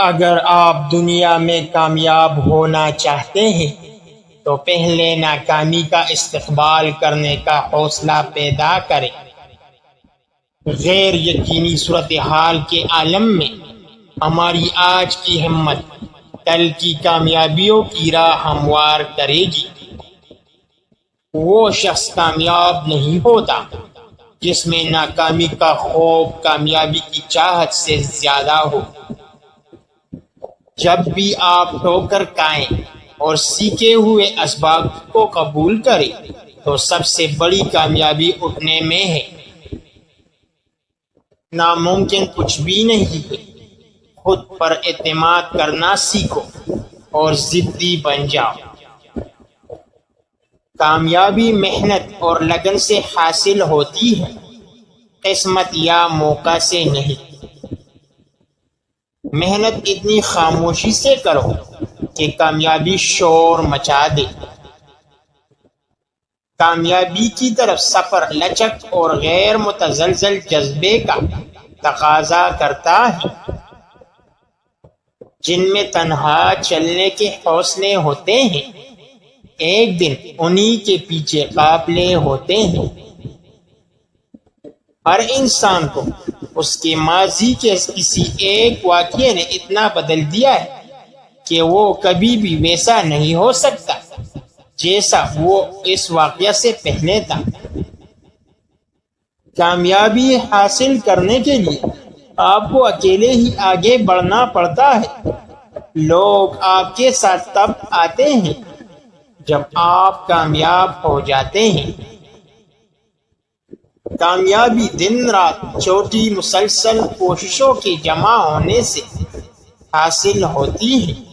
اگر آپ دنیا میں کامیاب ہونا چاہتے ہیں تو پہلے ناکامی کا استقبال کرنے کا حوصلہ پیدا کریں۔ غیر یقینی صورتحال کے عالم میں ہماری آج کی ہمت کل کی کامیابیوں کی راہ ہموار کرے گی۔ وہ شخص کامیاب نہیں ہوتا جس میں ناکامی کا خوف کامیابی کی چاہت سے زیادہ ہو۔ جب بھی آپ ٹھوکر کھائیں اور سیکھے ہوئے اسباق کو قبول کریں تو سب سے بڑی کامیابی اٹھنے میں ہے۔ ناممکن کچھ بھی نہیں ہے۔ خود پر اعتماد کرنا سیکھو اور ضدی بن جاؤ۔ کامیابی محنت اور لگن سے حاصل ہوتی ہے، قسمت یا موقع سے نہیں۔ محنت اتنی خاموشی سے کرو کہ کامیابی شور مچا دے۔ کامیابی کی طرف سفر لچک اور غیر متزلزل جذبے کا تقاضا کرتا ہے۔ جن میں تنہا چلنے کے حوصلے ہوتے ہیں ایک دن انہی کے پیچھے قافلے ہوتے ہیں۔ ہر انسان کو اس کے ماضی کے کسی ایک واقعے نے اتنا بدل دیا ہے کہ وہ کبھی بھی ویسا نہیں ہو سکتا جیسا وہ اس واقعہ سے پہلے تھا۔ کامیابی حاصل کرنے کے لیے آپ کو اکیلے ہی آگے بڑھنا پڑتا ہے۔ لوگ آپ کے ساتھ تب آتے ہیں جب آپ کامیاب ہو جاتے ہیں۔ کامیابی دن رات چھوٹی مسلسل کوششوں کے جمع ہونے سے حاصل ہوتی ہے۔